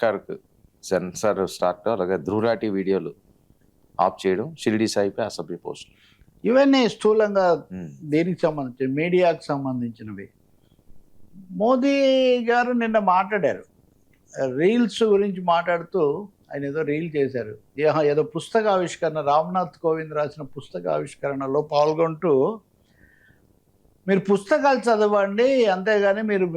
సర్కార్కు censor start, అలాగే ధ్రువరాటి వీడియోలు of చేయడం, షిరిడి సాయిపై అసభ్య పోస్టులు. ఇవన్నీ స్థూలంగా దీనికి సంబంధించి మీడియాకు సంబంధించినవి. మోదీ గారు నిన్న మాట్లాడారు, రీల్స్ గురించి మాట్లాడుతూ ఆయన ఏదో రీల్ చేశారు. ఏదో పుస్తకావిష్కరణ, రామ్నాథ్ కోవింద్ రాసిన పుస్తకావిష్కరణలో పాల్గొంటూ మీరు పుస్తకాలు చదవండి, అంతేగాని మీరు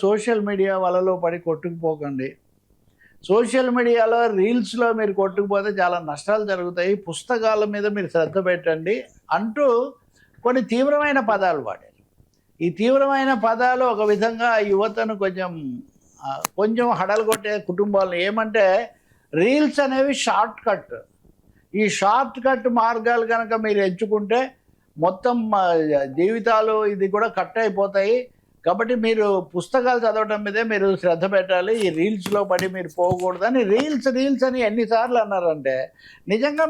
సోషల్ మీడియా వలలో పడి కొట్టుకుపోకండి. సోషల్ మీడియాలో రీల్స్లో మీరు కొట్టుకుపోతే చాలా నష్టాలు జరుగుతాయి, పుస్తకాల మీద మీరు శ్రద్ధ పెట్టండి అంటూ కొన్ని తీవ్రమైన పదాలు వాడారు. ఈ తీవ్రమైన పదాలు ఒక విధంగా యువతను కొంచెం హడలు కొట్టే కుటుంబాలు. ఏమంటే రీల్స్ అనేవి షార్ట్ కట్. ఈ షార్ట్ కట్ మార్గాలు కనుక మీరు ఎంచుకుంటే మొత్తం జీవితాలు ఇది కూడా కట్ అయిపోతాయి. కాబట్టి మీరు పుస్తకాలు చదవడం మీదే మీరు శ్రద్ధ పెట్టాలి, ఈ రీల్స్లో పడి మీరు పోకూడదని. రీల్స్ అని ఎన్నిసార్లు అన్నారంటే, నిజంగా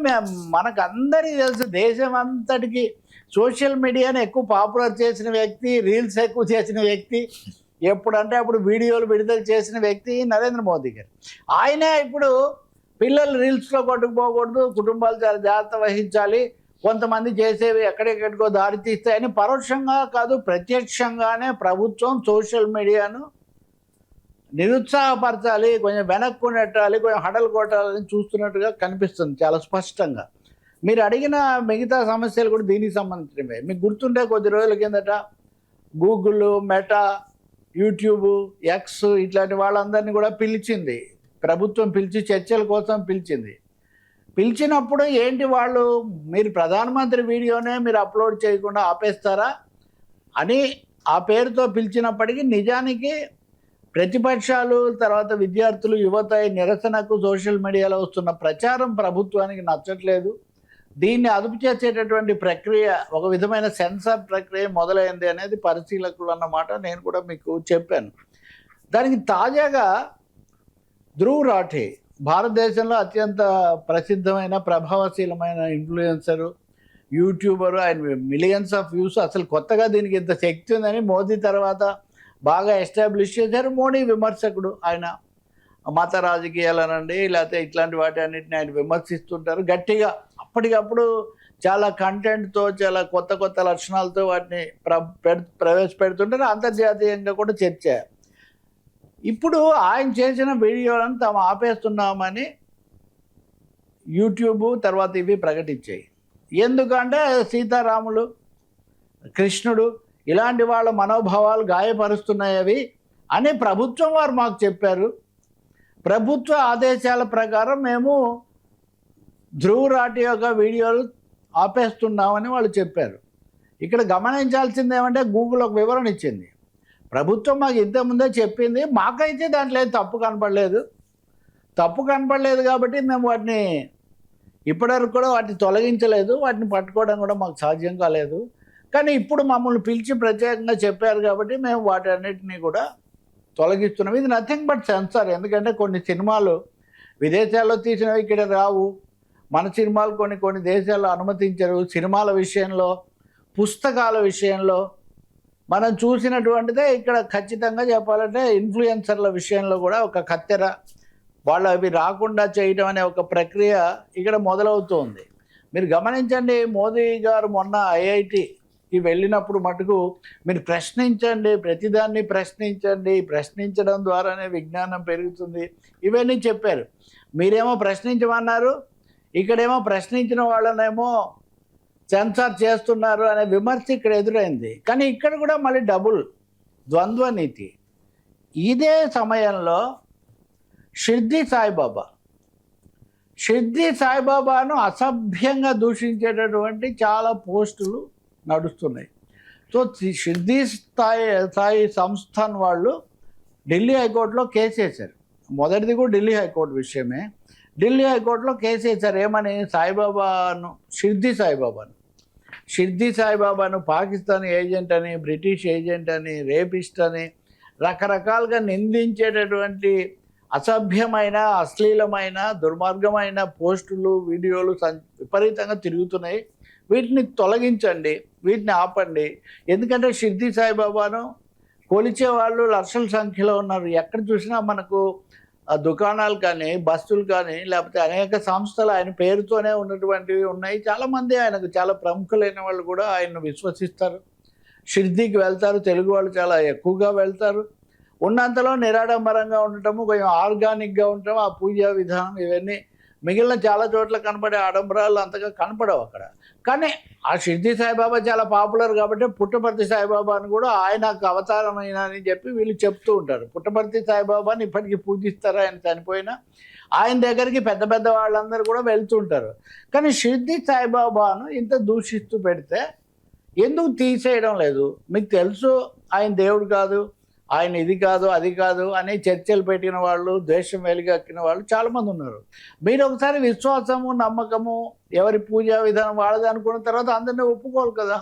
మనకు అందరికీ తెలుసు, దేశం అంతటికి సోషల్ మీడియాని ఎక్కువ పాపులర్ చేసిన వ్యక్తి, రీల్స్ ఎక్కువ చేసిన వ్యక్తి, ఎప్పుడంటే అప్పుడు వీడియోలు విడుదల చేసిన వ్యక్తి నరేంద్ర మోదీ గారు. ఆయనే ఇప్పుడు పిల్లలు రీల్స్లో కొట్టుకుపోకూడదు, కుటుంబాలు చాలా జాగ్రత్త వహించాలి, కొంతమంది చేసేవి ఎక్కడెక్కడికో దారి తీస్తాయని పరోక్షంగా కాదు ప్రత్యక్షంగానే ప్రభుత్వం సోషల్ మీడియాను నిరుత్సాహపరచాలి, కొంచెం వెనక్కు నెట్టాలి, కొంచెం హడలు కొట్టాలని చూస్తున్నట్టుగా కనిపిస్తుంది చాలా స్పష్టంగా. మీరు అడిగిన మిగతా సమస్యలు కూడా దీనికి సంబంధించినవే. మీకు గుర్తుంటే కొద్ది రోజుల కిందట గూగుల్, మెటా, యూట్యూబ్, ఎక్స్ ఇట్లాంటి వాళ్ళందరినీ కూడా పిలిచింది ప్రభుత్వం, పిలిచి చర్చల కోసం పిలిచింది. పిలిచినప్పుడు ఏంటి వాళ్ళు, మీరు ప్రధానమంత్రి వీడియోనే మీరు అప్లోడ్ చేయకుండా ఆపేస్తారా అని ఆ పేరుతో పిలిచినప్పటికీ నిజానికి ప్రతిపక్షాలు, తర్వాత విద్యార్థులు, యువత నిరసనకు సోషల్ మీడియాలో వస్తున్న ప్రచారం ప్రభుత్వానికి నచ్చట్లేదు. దీన్ని అదుపు చేసేటటువంటి ప్రక్రియ, ఒక విధమైన సెన్సార్ ప్రక్రియ మొదలైంది అనేది పరిశీలకులు అన్నమాట. నేను కూడా మీకు చెప్పాను. దానికి తాజాగా ధ్రువ్ రాఠే, భారతదేశంలో అత్యంత ప్రసిద్ధమైన ప్రభావశీలమైన ఇన్ఫ్లుయెన్సరు, యూట్యూబరు, ఆయన మిలియన్స్ ఆఫ్ వ్యూస్. అసలు కొత్తగా దీనికి ఇంత శక్తి ఉందని మోదీ తర్వాత బాగా ఎస్టాబ్లిష్ చేశారు. మోడీ విమర్శకుడు ఆయన, మత రాజకీయాలనండి లేకపోతే ఇట్లాంటి వాటి అన్నింటిని ఆయన విమర్శిస్తుంటారు గట్టిగా. అప్పటికప్పుడు చాలా కంటెంట్తో, చాలా కొత్త లక్షణాలతో వాటిని ప్రవేశపెడుతుంటారు. అంతర్జాతీయంగా కూడా చర్చ. ఇప్పుడు ఆయన చేసిన వీడియోలను తాము ఆపేస్తున్నామని యూట్యూబ్ తర్వాత ఇవి ప్రకటించాయి. ఎందుకంటే సీతారాములు, కృష్ణుడు ఇలాంటి వాళ్ళ మనోభావాలు గాయపరుస్తున్నాయి అవి అని ప్రభుత్వం వారు మాకు చెప్పారు. ప్రభుత్వ ఆదేశాల ప్రకారం మేము ధ్రువ్ రాఠే యొక్క వీడియోలు ఆపేస్తున్నామని వాళ్ళు చెప్పారు. ఇక్కడ గమనించాల్సింది ఏమంటే, గూగుల్ ఒక వివరణ ఇచ్చింది. ప్రభుత్వం మాకు ఇంతకుముందే చెప్పింది, మాకైతే దాంట్లో ఏం తప్పు కనపడలేదు కాబట్టి మేము వాటిని ఇప్పటివరకు కూడా వాటిని తొలగించలేదు, వాటిని పట్టుకోవడం కూడా మాకు సాధ్యం కాలేదు. కానీ ఇప్పుడు మమ్మల్ని పిలిచి ప్రత్యేకంగా చెప్పారు కాబట్టి మేము వాటి అన్నిటినీ కూడా తొలగిస్తున్నాం. ఇది నథింగ్ బట్ సెన్సార్. ఎందుకంటే కొన్ని సినిమాలు విదేశాల్లో తీసినవి ఇక్కడ రావు, మన సినిమాలు కొన్ని దేశాల్లో అనుమతించరు. సినిమాల విషయంలో, పుస్తకాల విషయంలో మనం చూసినటువంటిదే ఇక్కడ ఖచ్చితంగా చెప్పాలంటే ఇన్ఫ్లుయెన్సర్ల విషయంలో కూడా ఒక కత్తెర, వాళ్ళు అవి రాకుండా చేయడం అనే ఒక ప్రక్రియ ఇక్కడ మొదలవుతోంది. మీరు గమనించండి, మోదీ గారు మొన్న ఐఐటికి వెళ్ళినప్పుడు మటుకు మీరు ప్రశ్నించండి, ప్రతిదాన్ని ప్రశ్నించడం ద్వారానే విజ్ఞానం పెరుగుతుంది, ఇవన్నీ చెప్పారు. మీరేమో ప్రశ్నించమన్నారు, ఇక్కడేమో ప్రశ్నించిన వాళ్ళనేమో సెన్సార్ చేస్తున్నారు అనే విమర్శ ఇక్కడ ఎదురైంది. కానీ ఇక్కడ కూడా మళ్ళీ ద్వంద్వ నీతి. ఇదే సమయంలో షిర్డీ సాయిబాబాను అసభ్యంగా దూషించేటటువంటి చాలా పోస్టులు నడుస్తున్నాయి. సో షిర్డీ సాయి సంస్థాన్ వాళ్ళు ఢిల్లీ హైకోర్టులో కేసు వేశారు. మొదటిది కూడా ఢిల్లీ హైకోర్టు విషయమే. ఢిల్లీ హైకోర్టులో కేసు వేశారు. ఏమని? షిర్డీ సాయిబాబాను పాకిస్తాన్ ఏజెంట్ అని, బ్రిటిష్ ఏజెంట్ అని, రేపిస్ట్ అని రకరకాలుగా నిందించేటటువంటి అసభ్యమైన, అశ్లీలమైన, దుర్మార్గమైన పోస్టులు, వీడియోలు విపరీతంగా తిరుగుతున్నాయి. వీటిని తొలగించండి, వీటిని ఆపండి. ఎందుకంటే షిర్డీ సాయిబాబాను కొలిచే వాళ్ళు లక్షల సంఖ్యలో ఉన్నారు. ఎక్కడ చూసినా మనకు ఆ దుకాణాలు కానీ, బస్సులు కానీ, లేకపోతే అనేక సంస్థలు ఆయన పేరుతోనే ఉన్నటువంటివి ఉన్నాయి. చాలామంది ఆయనకు చాలా ప్రముఖులైన వాళ్ళు కూడా ఆయన్ను విశ్వసిస్తారు. షిర్డీకి వెళ్తారు. తెలుగు వాళ్ళు చాలా ఎక్కువగా వెళ్తారు. ఉన్నంతలో నిరాడంబరంగా ఉండటము, కొంచెం ఆర్గానిక్గా ఉండటం, ఆ పూజా విధానం ఇవన్నీ మిగిలిన చాలా చోట్ల కనపడే ఆడంబరాలు అంతగా కనపడవు అక్కడ. కానీ ఆ షిర్డీ సాయిబాబా చాలా పాపులర్ కాబట్టి పుట్టపర్తి సాయిబాబాని కూడా ఆయనకు అవతారమైన అని చెప్పి వీళ్ళు చెప్తూ ఉంటారు. పుట్టపర్తి సాయిబాబాని ఇప్పటికీ పూజిస్తారు. ఆయన చనిపోయినా ఆయన దగ్గరికి పెద్ద పెద్ద వాళ్ళందరూ కూడా వెళ్తుంటారు. కానీ షిర్డీ సాయిబాబాను ఇంత దూషిస్తూ పెడితే ఎందుకు తీసేయడం లేదు? మీకు తెలుసు ఆయన దేవుడు కాదు, ఆయన ఇది కాదు అది కాదు అని చర్చలు పెట్టిన వాళ్ళు, ద్వేషం వెలిగక్కిన వాళ్ళు చాలామంది ఉన్నారు. మీరు ఒకసారి విశ్వాసము, నమ్మకము, ఎవరి పూజా విధానం వాళ్ళది అనుకున్న తర్వాత అందరినీ ఒప్పుకోరు కదా.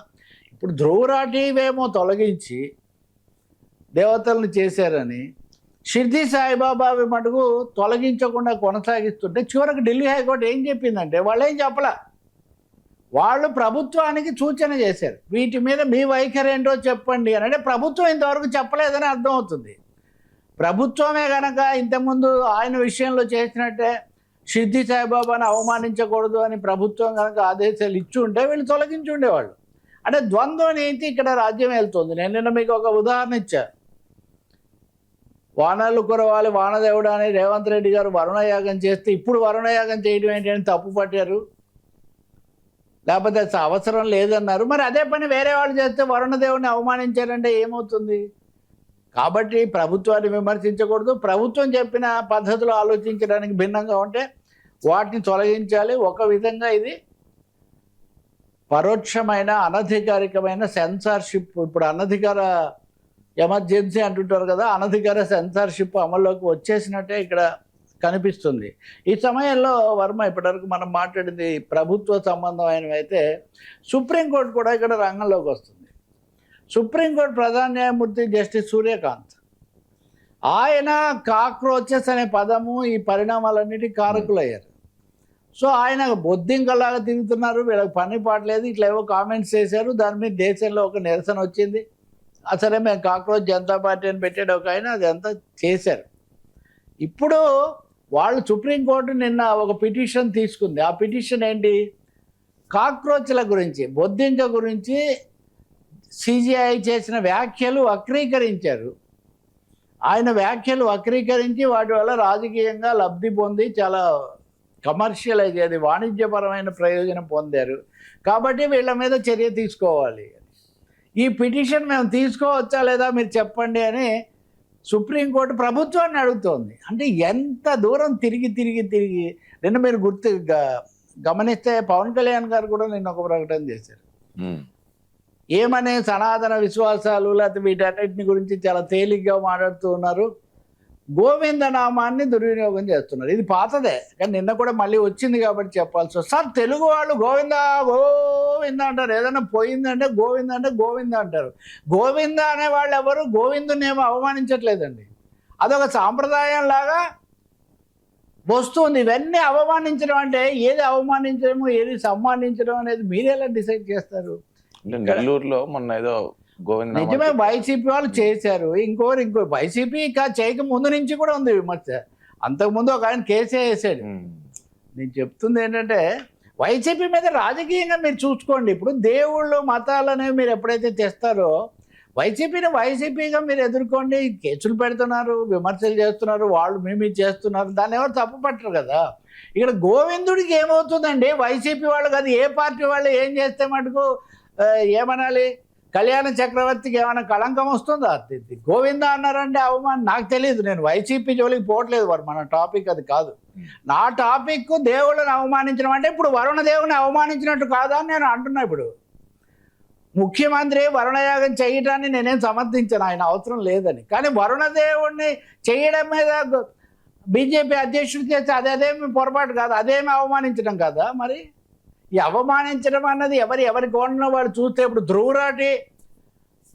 ఇప్పుడు ధ్రువరాటివేమో తొలగించి దేవతలను చేశారని షిర్డీ సాయిబాబావి మటుకు తొలగించకుండా కొనసాగిస్తుంటే చివరికి ఢిల్లీ హైకోర్టు ఏం చెప్పిందంటే వాళ్ళు ఏం చెప్పలే, వాళ్ళు ప్రభుత్వానికి సూచన చేశారు, వీటి మీద మీ వైఖరి ఏంటో చెప్పండి అని. అంటే ప్రభుత్వం ఇంతవరకు చెప్పలేదని అర్థమవుతుంది. ప్రభుత్వమే కనుక ఇంతకుముందు ఆయన విషయంలో చేసినట్టే షిర్డీ సాయిబాబాని అవమానించకూడదు అని ప్రభుత్వం కనుక ఆదేశాలు ఇచ్చి ఉంటే వీళ్ళు తొలగించి ఉండేవాళ్ళు. అంటే ద్వంద్వ నీతి ఇక్కడ రాజ్యం వెళ్తుంది. నేను నిన్న మీకు ఒక ఉదాహరణ ఇచ్చా. వానలు కురవాలి వానదేవుడు అని రేవంత్ రెడ్డి గారు వరుణయాగం చేస్తే ఇప్పుడు వరుణయాగం చేయడం ఏంటి అని తప్పు పట్టారు, లేకపోతే అవసరం లేదన్నారు. మరి అదే పని వేరే వాళ్ళు చేస్తే వరుణదేవుని అవమానించారంటే ఏమవుతుంది? కాబట్టి ప్రభుత్వాన్ని విమర్శించకూడదు. ప్రభుత్వం చెప్పిన పద్ధతిలో ఆలోచించడానికి భిన్నంగా ఉంటే వాటిని తొలగించాలి. ఒక విధంగా ఇది పరోక్షమైన అనధికారికమైన సెన్సార్షిప్. ఇప్పుడు అనధికార ఎమర్జెన్సీ అంటుంటారు కదా, అనధికార సెన్సార్షిప్ అమల్లోకి వచ్చేసినట్టే ఇక్కడ కనిపిస్తుంది. ఈ సమయంలో వర్మ ఇప్పటివరకు మనం మాట్లాడింది ప్రభుత్వ సంబంధమైనవి అయితే సుప్రీంకోర్టు కూడా ఇక్కడ రంగంలోకి వస్తుంది. సుప్రీంకోర్టు ప్రధాన న్యాయమూర్తి జస్టిస్ సూర్యకాంత్ ఆయన కాక్రోచెస్ అనే పదము ఈ పరిణామాలన్నిటికీ కారకులయ్యారు. సో ఆయన బొద్దింకలాగా తిరుగుతున్నారు, వీళ్ళకి పని పాటలేదు, ఇట్లా ఏవో కామెంట్స్ చేశారు. దాని మీద దేశంలో ఒక నిరసన వచ్చింది. అసలే మేము కాక్రోచ్ జనతా పార్టీ అని పెట్టాడు ఒక ఆయన, అదంతా చేశారు. ఇప్పుడు వాళ్ళు సుప్రీంకోర్టు నిన్న ఒక పిటిషన్ తీసుకుంది. ఆ పిటిషన్ ఏంటి? కాక్రోచ్ల గురించి, బొద్దింక గురించి సిజిఐ చేసిన వ్యాఖ్యలు వక్రీకరించారు. ఆయన వ్యాఖ్యలు వక్రీకరించి వాటి వల్ల రాజకీయంగా లబ్ధి పొంది చాలా కమర్షియలైజ్ అది వాణిజ్యపరమైన ప్రయోజనం పొందారు. కాబట్టి వీళ్ళ మీద చర్య తీసుకోవాలి. ఈ పిటిషన్ మేము తీసుకోవచ్చా లేదా మీరు చెప్పండి అని సుప్రీంకోర్టు ప్రభుత్వాన్ని అడుగుతోంది. అంటే ఎంత దూరం తిరిగి నిన్న మీరు గమనిస్తే పవన్ కళ్యాణ్ గారు కూడా నిన్న ఒక ప్రకటన చేశారు. ఏమనే సనాతన విశ్వాసాలు లేకపోతే వీటన్నిటిని గురించి చాలా తేలిగ్గా మాట్లాడుతూ ఉన్నారు. గోవింద నామాన్ని దుర్వినియోగం చేస్తున్నారు. ఇది పాతదే, కానీ నిన్న కూడా మళ్ళీ వచ్చింది కాబట్టి చెప్పాల్సి వస్తుంది. సార్ తెలుగు వాళ్ళు గోవింద గోవింద అంటారు, ఏదైనా పోయిందంటే గోవింద అంటారు. గోవింద అనే వాళ్ళు ఎవరు గోవిందుని ఏమో అవమానించట్లేదండి. అదొక సాంప్రదాయం లాగా వస్తుంది. ఇవన్నీ అవమానించడం అంటే ఏది అవమానించడము ఏది సమ్మానించడం అనేది మీరు ఎలా డిసైడ్ చేస్తారు? నెల్లూరులో మొన్న ఏదో గోవింద నిజమే వైసీపీ వాళ్ళు చేశారు. ఇంకో వైసీపీ చేయక ముందు నుంచి కూడా ఉంది విమర్శ. అంతకుముందు ఒక ఆయన కేసే వేసాడు. నేను చెప్తుంది ఏంటంటే వైసీపీ మీద రాజకీయంగా మీరు చూసుకోండి. ఇప్పుడు దేవుళ్ళు మతాలు అనేవి మీరు ఎప్పుడైతే తెస్తారో వైసీపీగా మీరు ఎదుర్కోండి. కేసులు పెడుతున్నారు, విమర్శలు చేస్తున్నారు, వాళ్ళు మేము చేస్తున్నారు, దాన్ని ఎవరు తప్పు పట్టరు కదా. ఇక్కడ గోవిందుడికి ఏమవుతుందండి? వైసీపీ వాళ్ళు కాదు ఏ పార్టీ వాళ్ళు ఏం చేస్తే మటుకు ఏమనాలి? కళ్యాణ చక్రవర్తికి ఏమైనా కళంకం వస్తుందా? గోవింద అన్నారంటే అవమానం. నాకు తెలియదు, నేను వైసీపీ జోలికి పోవట్లేదు. వారు మన టాపిక్ అది కాదు. నా టాపిక్ దేవుళ్ళని అవమానించడం అంటే ఇప్పుడు వరుణదేవుని అవమానించినట్టు కాదా అని నేను అంటున్నా. ఇప్పుడు ముఖ్యమంత్రి వరుణయాగం చేయటాన్ని నేనేం సమర్థించాను, ఆయన అవసరం లేదని. కానీ వరుణదేవుణ్ణి చేయడం మీద బీజేపీ అధ్యక్షుడు చేస్తే అదేమి పొరపాటు కాదు, అదేమి అవమానించడం కాదా? మరి ఈ అవమానించడం అన్నది ఎవరి కోణంలో వాళ్ళు చూస్తే ఇప్పుడు ధ్రువరాటి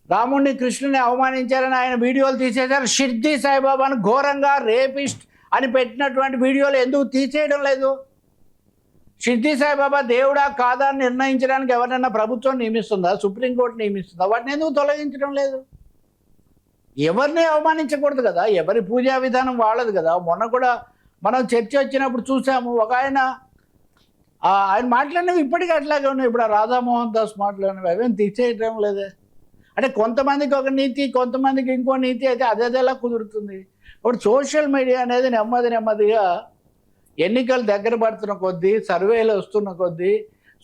రాముడిని కృష్ణుని అవమానించారని ఆయన వీడియోలు తీసేశారు. షిర్డీ సాయిబాబాను ఘోరంగా రేపిస్ట్ అని పెట్టినటువంటి వీడియోలు ఎందుకు తీసేయడం లేదు? షిర్డీ సాయిబాబా దేవుడా కాదా అని నిర్ణయించడానికి ఎవరైనా ప్రభుత్వం నియమిస్తుందా? సుప్రీంకోర్టు నియమిస్తుందా? వాటిని ఎందుకు తొలగించడం లేదు? ఎవరిని అవమానించకూడదు కదా, ఎవరి పూజా విధానం వాళ్ళది కదా. మొన్న కూడా మనం చర్చ వచ్చినప్పుడు చూసాము, ఒక ఆయన ఆయన మాట్లాడినవి ఇప్పటికీ అట్లాగే ఉన్నాయి. ఇప్పుడు ఆ రాధామోహన్ దాస్ మాట్లాడినవి అవేం తీసేయటం లేదే. అంటే కొంతమందికి ఒక నీతి, కొంతమందికి ఇంకో నీతి అయితే అదేలా కుదురుతుంది. ఇప్పుడు సోషల్ మీడియా అనేది నెమ్మదిగా ఎన్నికలు దగ్గర పడుతున్న కొద్దీ, సర్వేలు వస్తున్న కొద్దీ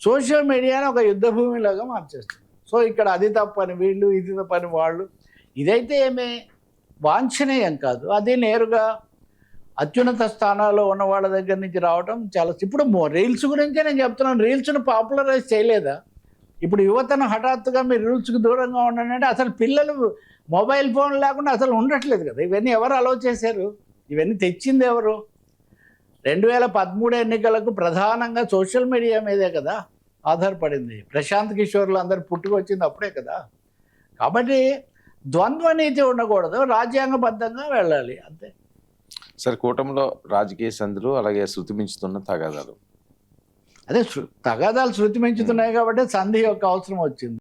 సోషల్ మీడియాని ఒక యుద్ధ భూమిలాగా మార్చేస్తుంది. సో ఇక్కడ అది తప్పని వీళ్ళు, ఇది తప్పని వాళ్ళు, ఇదైతే ఏమీ వాంఛనీయం కాదు. అది నేరుగా అత్యున్నత స్థానాల్లో ఉన్న వాళ్ళ దగ్గర నుంచి రావడం చాలా. ఇప్పుడు రీల్స్ గురించే నేను చెప్తున్నాను. రీల్స్ను పాపులరైజ్ చేయలేదా? ఇప్పుడు యువతను హఠాత్తుగా మీరు రీల్స్కి దూరంగా ఉండండి అంటే అసలు పిల్లలు మొబైల్ ఫోన్ లేకుండా అసలు ఉండట్లేదు కదా. ఇవన్నీ ఎవరు అలౌ చేశారు? ఇవన్నీ తెచ్చింది ఎవరు? 2013 ఎన్నికలకు ప్రధానంగా సోషల్ మీడియా మీదే కదా ఆధారపడింది. ప్రశాంత్ కిషోర్లు అందరు పుట్టుకొచ్చింది అప్పుడే కదా. కాబట్టి ద్వంద్వ నీతి ఉండకూడదు, రాజ్యాంగబద్ధంగా వెళ్ళాలి అంతే. సార్, కూటమిలో రాజకీయ సంధులు అలాగే శృతి మించుతున్న తగాదాలు. అదే తగాదాలు శృతి మించుతున్నాయి కాబట్టి సంధి యొక్క అవసరం వచ్చింది.